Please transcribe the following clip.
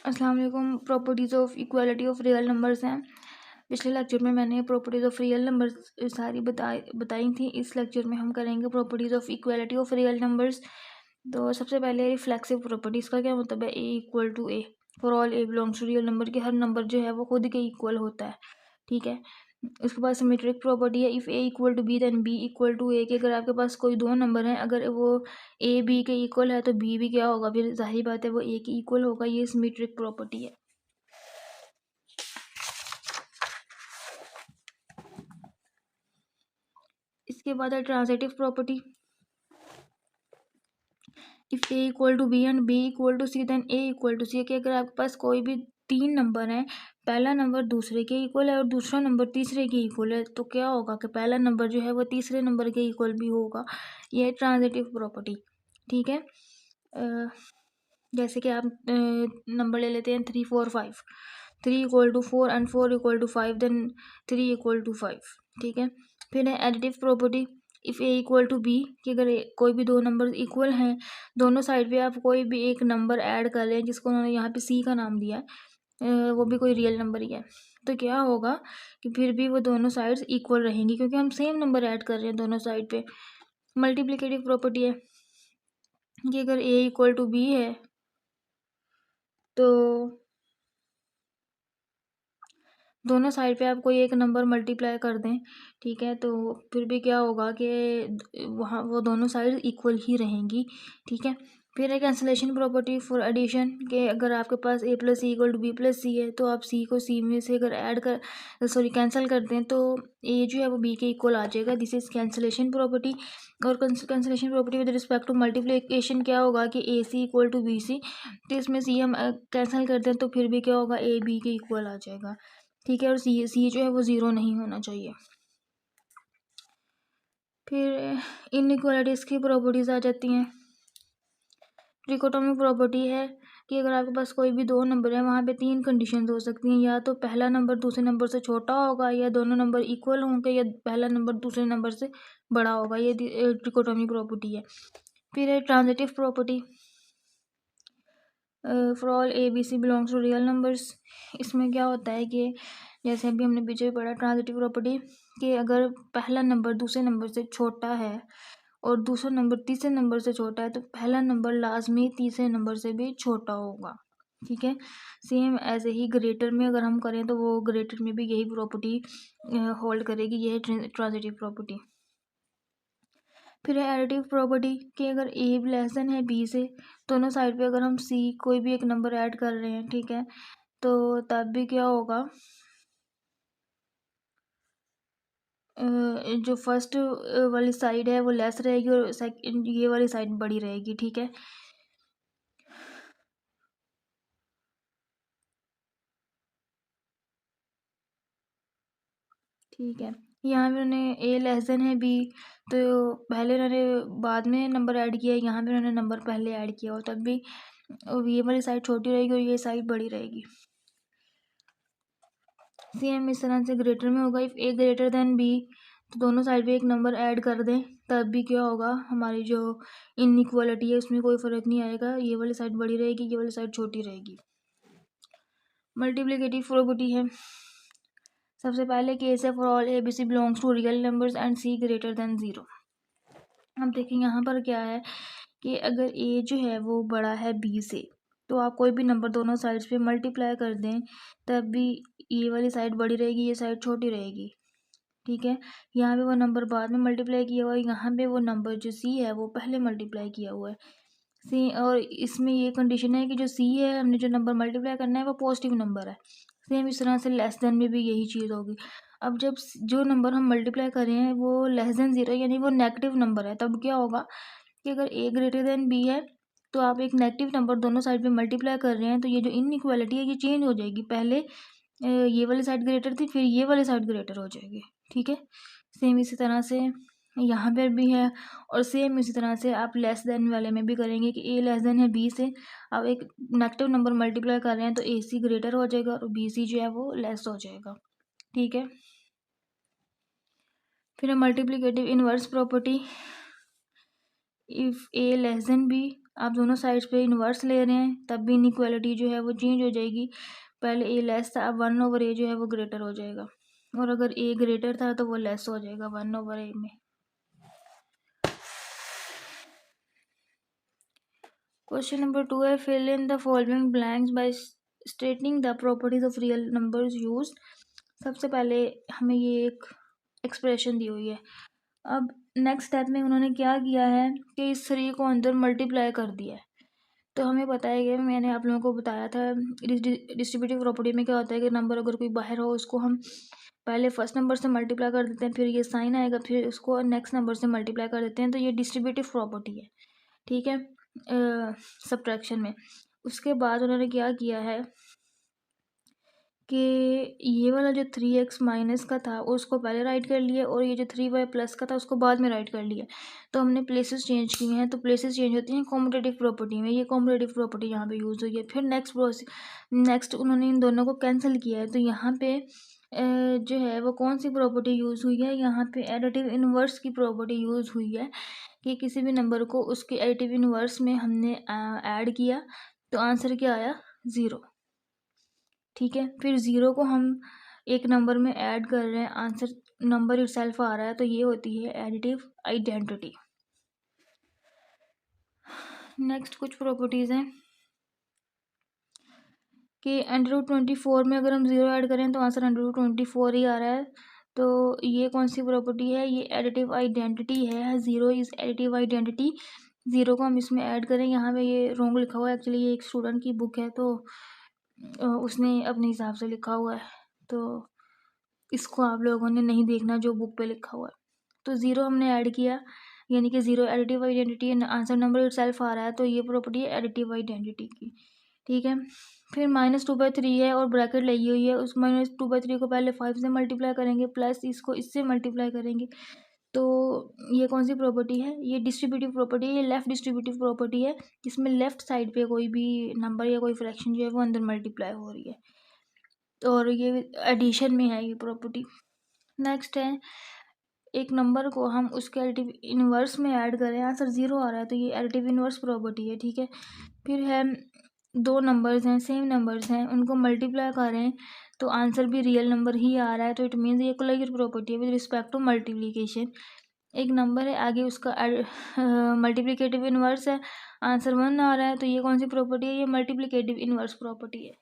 अस्सलाम वालेकुम। Properties of equality of real numbers हैं। पिछले लेक्चर में मैंने प्रॉपर्टीज़ ऑफ रियल नंबर्स सारी बताई थी। इस लेक्चर में हम करेंगे properties of equality of real numbers. तो सबसे पहले रिफ्लेक्सिव प्रॉपर्टीज़ का क्या मतलब है? A equal to a for all a belongs to real number, के हर नंबर जो है वो खुद के इक्वल होता है। ठीक है। उसके बाद सिमेट्रिक प्रॉपर्टी है, if A equal to b then b equal to a, कि अगर आपके पास कोई दो नंबर हैं, अगर वो ए बी के इक्वल है तो बी भी क्या होगा, फिर जाहिर बात है वो ए के इक्वल होगा। ये सिमेट्रिक प्रॉपर्टी है। इसके बाद है transitive property, if a equal to b and b equal to c then a equal to c, कि अगर आपके पास कोई भी तीन नंबर हैं, पहला नंबर दूसरे के इक्वल है और दूसरा नंबर तीसरे के इक्वल है, तो क्या होगा कि पहला नंबर जो है वो तीसरे नंबर के इक्वल भी होगा। ये है ट्रांजिटिव प्रॉपर्टी। ठीक है। जैसे कि आप नंबर ले लेते हैं 3 4 5, 3 equal to 4 and 4 equal to 5, then 3 equal to 5। ठीक है। फिर है additive property, if A equal to B, कि अगर कोई भी दो नंबर इक्वल हैं, दोनों साइड पे आप कोई भी एक नंबर ऐड कर रहे हैं, जिसको उन्होंने यहाँ पे सी का नाम दिया है, वो भी कोई रियल नंबर ही है, तो क्या होगा कि फिर भी वो दोनों साइड्स इक्वल रहेंगी, क्योंकि हम सेम नंबर ऐड कर रहे हैं दोनों साइड पे। मल्टीप्लिकेटिव प्रॉपर्टी है कि अगर ए इक्वल टू बी है तो दोनों साइड पे आप कोई एक नंबर मल्टीप्लाई कर दें, ठीक है, तो फिर भी क्या होगा कि वहाँ वो दोनों साइड इक्वल ही रहेंगी। ठीक है। फिर है कैंसलेशन प्रॉपर्टी फॉर एडिशन, के अगर आपके पास a plus c equal to b plus c है, तो आप सी को सी में से अगर ऐड कर कैंसिल करते हैं तो ए जो है वो बी के इक्वल आ जाएगा। This is cancellation property. और cancellation property with respect to multiplication क्या होगा कि a c equal to b c, तो इसमें सी हम कैंसिल करते हैं तो फिर भी क्या होगा, ए बी के इक्वल आ जाएगा। ठीक है। और सी जो है वो ज़ीरो नहीं होना चाहिए। फिर इनइक्वालिटीज़ की प्रॉपर्टीज़ आ जाती हैं। ट्रिकोटोमी प्रॉपर्टी है कि अगर आपके पास कोई भी दो नंबर है, वहाँ पे तीन कंडीशंस हो सकती हैं, या तो पहला नंबर दूसरे नंबर से छोटा होगा, या दोनों नंबर इक्वल होंगे, या पहला नंबर दूसरे नंबर से बड़ा होगा। ये ट्रिकोटोमी प्रॉपर्टी है। फिर है transitive property, for all A B C belongs to real numbers. इसमें क्या होता है कि जैसे अभी हमने पीछे पढ़ा ट्रांजिटिव प्रॉपर्टी, कि अगर पहला नंबर दूसरे नंबर से छोटा है और दूसरा नंबर तीसरे नंबर से छोटा है, तो पहला नंबर लाजमी तीसरे नंबर से भी छोटा होगा। ठीक है। सेम ऐसे ही ग्रेटर में अगर हम करें तो वो ग्रेटर में भी यही प्रॉपर्टी होल्ड करेगी। ये है ट्रांजिटिव प्रॉपर्टी। फिर है एडिटिव प्रॉपर्टी, कि अगर ए लेस देन है बी से, दोनों साइड पे अगर हम सी कोई भी एक नंबर ऐड कर रहे हैं, ठीक है, तो तब भी क्या होगा, जो फर्स्ट वाली साइड है वो लेस रहेगी और सेकंड ये वाली साइड बड़ी रहेगी। ठीक है। ठीक है। यहाँ पे उन्होंने ए लेस देन है बी, तो पहले उन्होंने बाद में नंबर ऐड किया, यहाँ पे उन्होंने नंबर पहले ऐड किया, और तब भी ये वाली साइड छोटी रहेगी और ये साइड बड़ी रहेगी। सेम इस तरह से ग्रेटर में होगा, if A greater than B, तो दोनों साइड पे एक नंबर ऐड कर दें, तब भी क्या होगा, हमारी जो इनइक्वालिटी है उसमें कोई फ़र्क नहीं आएगा, ये वाली साइड बड़ी रहेगी, ये वाली साइड छोटी रहेगी। मल्टीप्लिकेटिव प्रॉपर्टी है। सबसे पहले केस है for all A B C belongs to real numbers and C greater than zero. अब देखिए यहाँ पर क्या है कि अगर ए जो है वो बड़ा है बी से, तो आप कोई भी नंबर दोनों साइड्स पे मल्टीप्लाई कर दें, तब भी ये वाली साइड बड़ी रहेगी, ये साइड छोटी रहेगी। ठीक है। यहाँ पे वो नंबर बाद में मल्टीप्लाई किया हुआ है, यहाँ पे वो नंबर जो सी है वो पहले मल्टीप्लाई किया हुआ है। सी, और इसमें ये कंडीशन है कि जो सी है, हमने जो नंबर मल्टीप्लाई करना है वो पॉजिटिव नंबर है। सेम इस तरह से लेस देन में भी यही चीज़ होगी। अब जब जो नंबर हम मल्टीप्लाई कर रहे हैं वो लेस देन ज़ीरो यानी वो नेगेटिव नंबर है, तब क्या होगा कि अगर ए ग्रेटर देन बी है, तो आप एक नेगेटिव नंबर दोनों साइड पे मल्टीप्लाई कर रहे हैं, तो ये जो इनइक्वालिटी है ये चेंज हो जाएगी। पहले ये वाली साइड ग्रेटर थी, फिर ये वाली साइड ग्रेटर हो जाएगी। ठीक है। सेम इसी तरह से यहाँ पर भी है, और सेम इसी तरह से आप लेस देन वाले में भी करेंगे कि ए लेस देन है बी से, आप एक नेगेटिव नंबर मल्टीप्लाई कर रहे हैं तो ए सी ग्रेटर हो जाएगा और बी सी जो है वो लेस हो जाएगा। ठीक है। फिर multiplicative inverse property, if A less than B, आप दोनों साइड्स पे इन्वर्स ले रहे हैं तब भी इनइक्वालिटी जो है वो चेंज हो जाएगी। पहले ए लेस था, अब 1/a जो है वो ग्रेटर हो जाएगा, और अगर ए ग्रेटर था तो वो लेस हो जाएगा 1/a में। क्वेश्चन नंबर 2 है, fill in the following blanks by stating the properties of real numbers used. सबसे पहले हमें ये एक एक्सप्रेशन दी हुई है। अब नेक्स्ट स्टेप में उन्होंने क्या किया है कि इस 3 को अंदर मल्टीप्लाई कर दिया है। तो हमें पता है कि मैंने आप लोगों को बताया था डिस्ट्रीब्यूटिव प्रॉपर्टी में क्या होता है कि नंबर अगर कोई बाहर हो उसको हम पहले फर्स्ट नंबर से मल्टीप्लाई कर देते हैं, फिर ये साइन आएगा, फिर उसको नेक्स्ट नंबर से मल्टीप्लाई कर देते हैं, तो ये डिस्ट्रीब्यूटिव प्रॉपर्टी है, ठीक है, सब्ट्रैक्शन में। उसके बाद उन्होंने क्या किया है कि ये वाला जो 3x माइनस का था उसको पहले राइट कर लिया, और ये जो 3y प्लस का था उसको बाद में राइट कर लिया। तो हमने प्लेसेस चेंज किए हैं, तो प्लेसेस चेंज होती हैं कॉम्पिटेटिव प्रॉपर्टी में, ये कॉम्पिटेटिव प्रॉपर्टी यहाँ पे यूज़ हुई है। फिर नेक्स्ट उन्होंने इन दोनों को कैंसिल किया है, तो यहाँ पे जो है वो कौन सी प्रॉपर्टी यूज़ हुई है, यहाँ पे एडिटिव इनवर्स की प्रॉपर्टी यूज़ हुई है कि किसी भी नंबर को उसके एडिटिव इनवर्स में हमने ऐड किया तो आंसर क्या आया, 0, ठीक है। फिर 0 को हम एक नंबर में ऐड कर रहे हैं, आंसर नंबर इटसेल्फ आ रहा है, तो ये होती है एडिटिव आइडेंटिटी। नेक्स्ट कुछ प्रॉपर्टीज़ हैं कि √24 में अगर हम 0 ऐड करें तो आंसर √24 ही आ रहा है। तो ये कौन सी प्रॉपर्टी है, ये एडिटिव आइडेंटिटी है। 0 इज़ एडिटिव आइडेंटिटी। 0 को हम इसमें ऐड करें, यहाँ पे ये रॉन्ग लिखा हुआ है, एक्चुअली ये एक स्टूडेंट की बुक है तो उसने अपने हिसाब से लिखा हुआ है, तो इसको आप लोगों ने नहीं देखना जो बुक पे लिखा हुआ है। तो 0 हमने ऐड किया, यानी कि 0 एडिटिव आइडेंटिटी है, आंसर नंबर इटसेल्फ आ रहा है, तो ये प्रॉपर्टी है एडिटिव आइडेंटिटी की, ठीक है। फिर -2/3 है और ब्रैकेट लगी हुई है, उस -2/3 को पहले 5 से मल्टीप्लाई करेंगे, प्लस इसको इससे मल्टीप्लाई करेंगे, तो ये कौन सी प्रॉपर्टी है, ये डिस्ट्रीब्यूटिव प्रॉपर्टी है, ये लेफ्ट डिस्ट्रीब्यूटिव प्रॉपर्टी है, जिसमें लेफ्ट साइड पे कोई भी नंबर या कोई फ्रैक्शन जो है वो अंदर मल्टीप्लाई हो रही है, और ये एडिशन में है ये प्रॉपर्टी। नेक्स्ट है, एक नंबर को हम उसके एडिटिव इनवर्स में ऐड करें, आंसर 0 आ रहा है, तो ये एडिटिव इनवर्स प्रॉपर्टी है, ठीक है। फिर है 2 नंबर्स हैं, सेम नंबर्स हैं, उनको मल्टीप्लाई करें तो आंसर भी रियल नंबर ही आ रहा है, तो इट मीन्स ये कोलैटरल प्रॉपर्टी है विद रिस्पेक्ट टू मल्टीप्लिकेशन। एक नंबर है, आगे उसका मल्टीप्लिकेटिव इनवर्स है, आंसर 1 आ रहा है, तो ये कौन सी प्रॉपर्टी है, ये मल्टीप्लिकेटिव इनवर्स प्रॉपर्टी है।